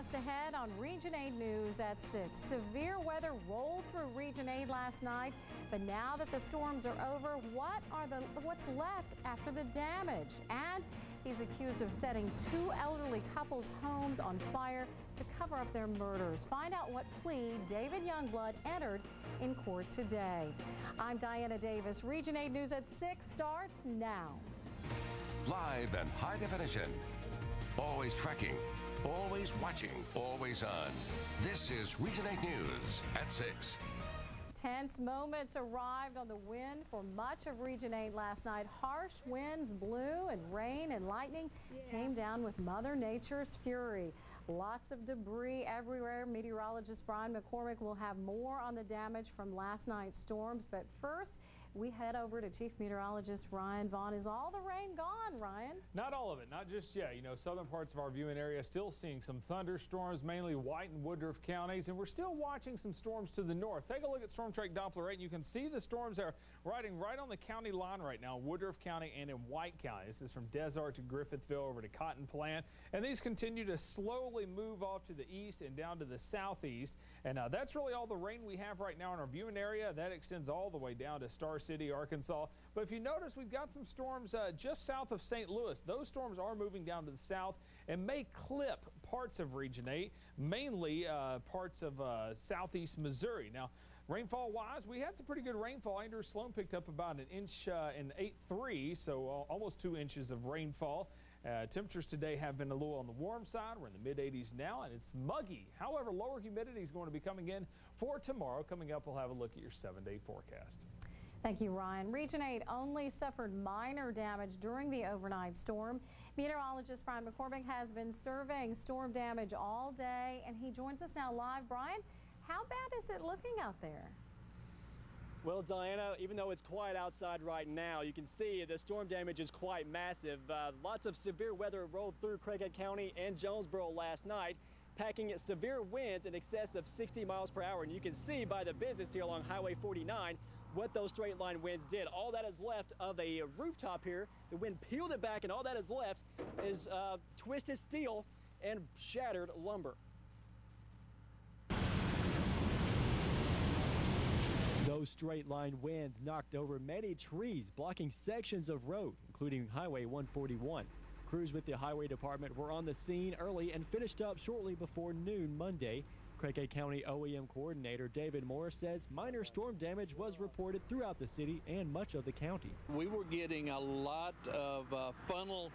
just ahead on Region 8 News at 6. Severe weather rolled through Region 8 last night, but now that the storms are over, what's left after the damage? And he's accused of setting two elderly couples' homes on fire to cover up their murders. Find out what plea David Youngblood entered in court today. I'm Diana Davis. Region 8 News at 6 starts now. Live and high definition. Always tracking, always watching, always on. This is Region 8 News at 6. Tense moments arrived on the wind for much of Region 8 last night. Harsh winds blew and rain and lightning came down with Mother Nature's fury. Lots of debris everywhere. Meteorologist Brian McCormick will have more on the damage from last night's storms. But first, we head over to Chief Meteorologist Ryan Vaughn. Is all the rain gone, Ryan? Not all of it, not just yet. You know, southern parts of our viewing area still seeing some thunderstorms, mainly White and Woodruff counties, and we're still watching some storms to the north. Take a look at Storm Track Doppler 8, and you can see the storms are riding right on the county line right now, Woodruff County and in White County. This is from Desert to Griffithville over to Cotton Plant, and these continue to slowly move off to the east and down to the southeast, and that's really all the rain we have right now in our viewing area. That extends all the way down to Star City, Arkansas. But if you notice, we've got some storms just south of St. Louis. Those storms are moving down to the south and may clip parts of Region 8, mainly parts of southeast Missouri. Now, rainfall-wise, we had some pretty good rainfall. Andrew Sloan picked up about an inch in 8.3, so almost 2 inches of rainfall. Temperatures today have been a little on the warm side. We're in the mid-80s now, and it's muggy. However, lower humidity is going to be coming in for tomorrow. Coming up, we'll have a look at your 7-day forecast. Thank you, Ryan. Region 8 only suffered minor damage during the overnight storm. Meteorologist Brian McCormick has been surveying storm damage all day, and he joins us now live. Brian, how bad is it looking out there? Well, Diana, even though it's quiet outside right now, you can see the storm damage is quite massive. Lots of severe weather rolled through Craighead County and Jonesboro last night, packing severe winds in excess of 60 miles per hour. And you can see by the business here along Highway 49 what those straight line winds did. All that is left of a rooftop here, the wind peeled it back, and all that is left is twisted steel and shattered lumber. Those straight line winds knocked over many trees, blocking sections of road, including Highway 141. Crews with the Highway Department were on the scene early and finished up shortly before noon Monday. Craighead County OEM Coordinator David Morris says minor storm damage was reported throughout the city and much of the county. We were getting a lot of funnel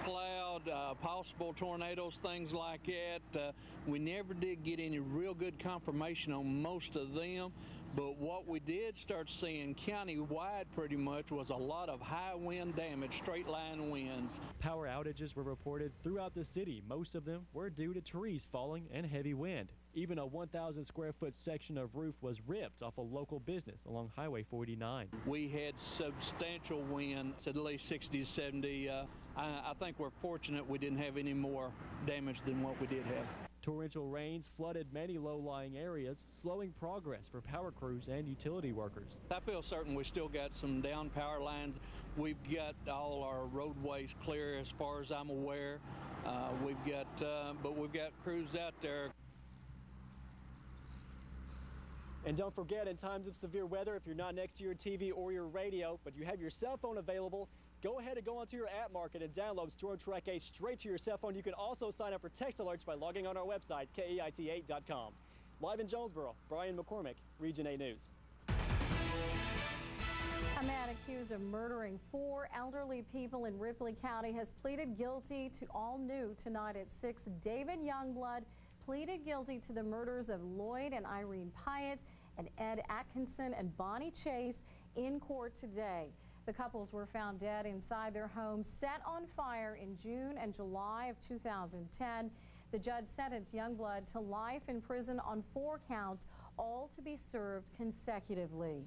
cloud, possible tornadoes, things like that. We never did get any real good confirmation on most of them, but what we did start seeing county-wide pretty much was a lot of high wind damage, straight line winds. Power outages were reported throughout the city. Most of them were due to trees falling and heavy wind. Even a 1,000 square foot section of roof was ripped off a local business along Highway 49. We had substantial winds, at least 60 to 70. I think we're fortunate we didn't have any more damage than what we did have. Torrential rains flooded many low-lying areas, slowing progress for power crews and utility workers. I feel certain we still got some down power lines. We've got all our roadways clear as far as I'm aware. But we've got crews out there. And don't forget, in times of severe weather, if you're not next to your TV or your radio, but you have your cell phone available, go ahead and go onto your app market and download Storm Track 8 straight to your cell phone. You can also sign up for text alerts by logging on our website, KAIT8.com. Live in Jonesboro, Brian McCormick, Region 8 News. A man accused of murdering 4 elderly people in Ripley County has pleaded guilty to all new tonight at 6. David Youngblood pleaded guilty to the murders of Lloyd and Irene Pyatt and Ed Atkinson and Bonnie Chase in court today. The couples were found dead inside their home, set on fire in June and July of 2010. The judge sentenced Youngblood to life in prison on 4 counts, all to be served consecutively.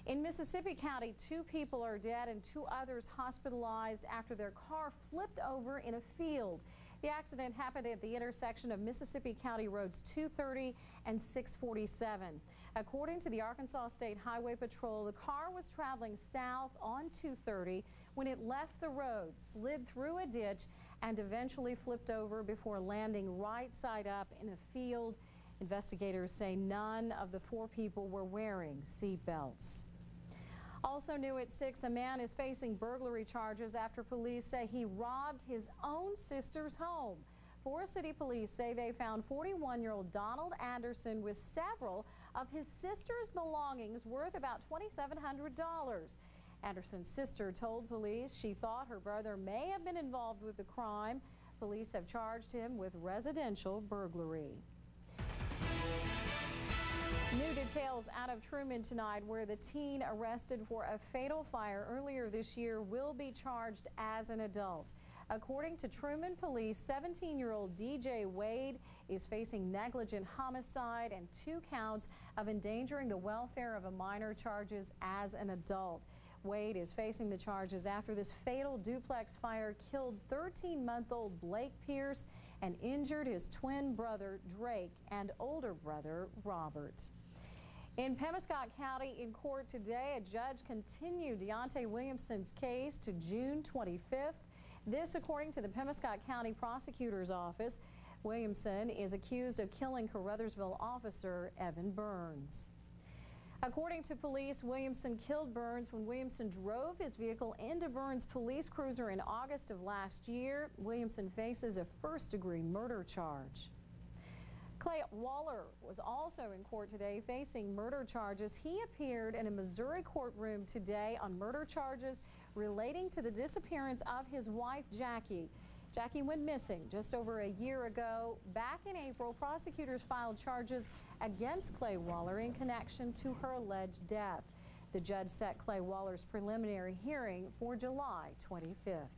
In Mississippi County, 2 people are dead and 2 others hospitalized after their car flipped over in a field. The accident happened at the intersection of Mississippi County Roads 230 and 647. According to the Arkansas State Highway Patrol, the car was traveling south on 230 when it left the road, slid through a ditch, and eventually flipped over before landing right side up in a field. Investigators say none of the 4 people were wearing seat belts. Also new at 6, a man is facing burglary charges after police say he robbed his own sister's home. Forest City Police say they found 41-year-old Donald Anderson with several of his sister's belongings worth about $2,700. Anderson's sister told police she thought her brother may have been involved with the crime. Police have charged him with residential burglary. New details out of Truman tonight, where the teen arrested for a fatal fire earlier this year will be charged as an adult. According to Truman Police, 17-year-old DJ Wade is facing negligent homicide and 2 counts of endangering the welfare of a minor charges as an adult. Wade is facing the charges after this fatal duplex fire killed 13-month-old Blake Pierce and injured his twin brother Drake and older brother Robert. In Pemiscot County in court today, a judge continued Deontay Williamson's case to June 25th. This according to the Pemiscot County Prosecutor's Office. Williamson is accused of killing Caruthersville officer Evan Burns. According to police, Williamson killed Burns when Williamson drove his vehicle into Burns' police cruiser in August of last year. Williamson faces a first-degree murder charge. Clay Waller was also in court today facing murder charges. He appeared in a Missouri courtroom today on murder charges relating to the disappearance of his wife, Jackie. Jackie went missing just over a year ago. Back in April, prosecutors filed charges against Clay Waller in connection to her alleged death. The judge set Clay Waller's preliminary hearing for July 25th.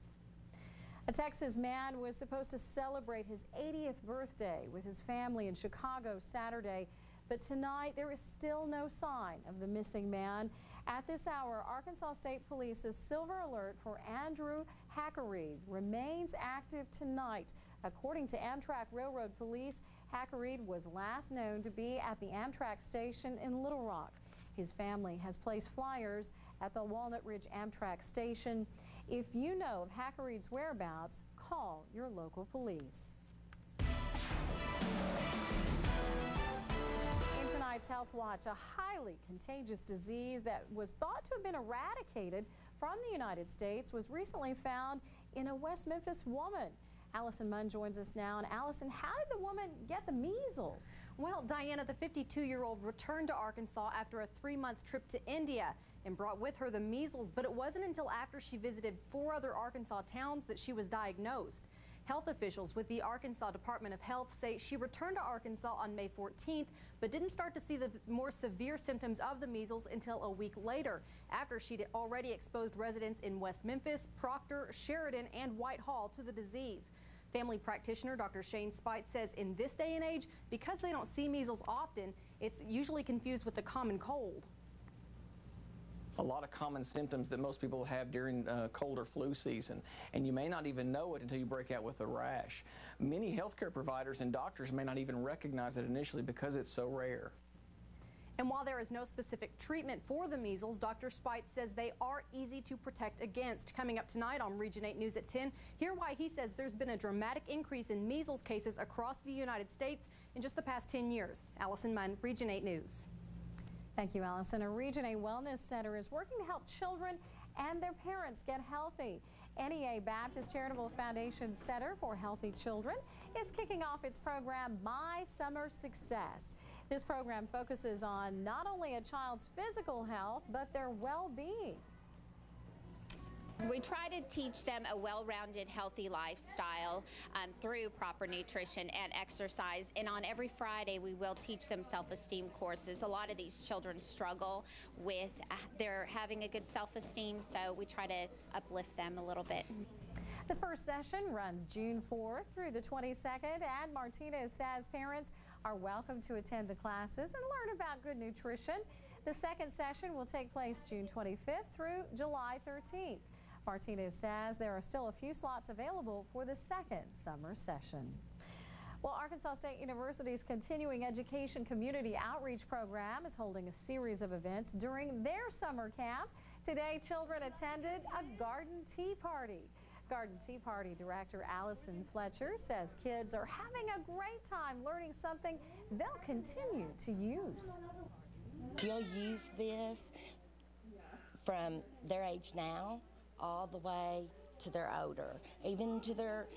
A Texas man was supposed to celebrate his 80th birthday with his family in Chicago Saturday, but tonight there is still no sign of the missing man. At this hour, Arkansas State Police's silver alert for Andrew Hackereed remains active tonight. According to Amtrak Railroad Police, Hackereed was last known to be at the Amtrak station in Little Rock. His family has placed flyers at the Walnut Ridge Amtrak station. If you know of Hackereed's whereabouts, call your local police. In tonight's Health Watch, a highly contagious disease that was thought to have been eradicated from the United States was recently found in a West Memphis woman. Allison Munn joins us now. And Allison, how did the woman get the measles? Well, Diana, the 52-year-old returned to Arkansas after a 3-month trip to India and brought with her the measles, but it wasn't until after she visited 4 other Arkansas towns that she was diagnosed. Health officials with the Arkansas Department of Health say she returned to Arkansas on May 14th, but didn't start to see the more severe symptoms of the measles until a week later, after she'd already exposed residents in West Memphis, Proctor, Sheridan, and Whitehall to the disease. Family practitioner Dr. Shane Spite says in this day and age, because they don't see measles often, it's usually confused with the common cold. A lot of common symptoms that most people have during cold or flu season, and you may not even know it until you break out with a rash. Many healthcare providers and doctors may not even recognize it initially because it's so rare. And while there is no specific treatment for the measles, Dr. Spite says they are easy to protect against. Coming up tonight on Region 8 News at 10, hear why he says there's been a dramatic increase in measles cases across the United States in just the past 10 years. Allison Munn, Region 8 News. Thank you, Allison. A Region 8 Wellness Center is working to help children and their parents get healthy. NEA Baptist Charitable Foundation Center for Healthy Children is kicking off its program, My Summer Success. This program focuses on not only a child's physical health, but their well-being. We try to teach them a well-rounded, healthy lifestyle through proper nutrition and exercise. And on every Friday, we will teach them self-esteem courses. A lot of these children struggle with their having a good self-esteem, so we try to uplift them a little bit. The first session runs June 4th through the 22nd, and Martinez says parents are welcome to attend the classes and learn about good nutrition. The second session will take place June 25th through July 13th. Martinez says there are still a few slots available for the second summer session. Well, Arkansas State University's Continuing Education Community Outreach Program is holding a series of events during their summer camp. Today, children attended a garden tea party. Garden Tea Party Director Allison Fletcher says kids are having a great time learning something they'll continue to use. You'll use this from their age now all the way to their older, even to their,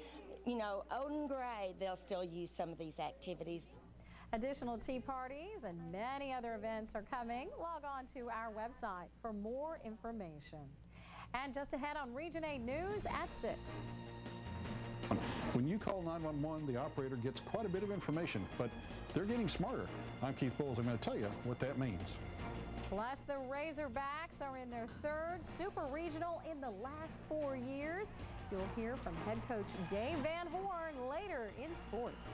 old and gray, they'll still use some of these activities. Additional tea parties and many other events are coming. Log on to our website for more information. And just ahead on Region 8 News at 6. When you call 911, the operator gets quite a bit of information, but they're getting smarter. I'm Keith Bowles. I'm going to tell you what that means. Plus, the Razorbacks are in their third Super Regional in the last 4 years. You'll hear from head coach Dave Van Horn later in sports.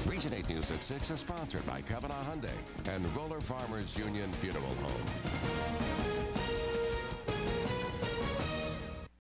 Region 8 News at 6 is sponsored by Kavanaugh Hyundai and Roller Farmers Union Funeral Home.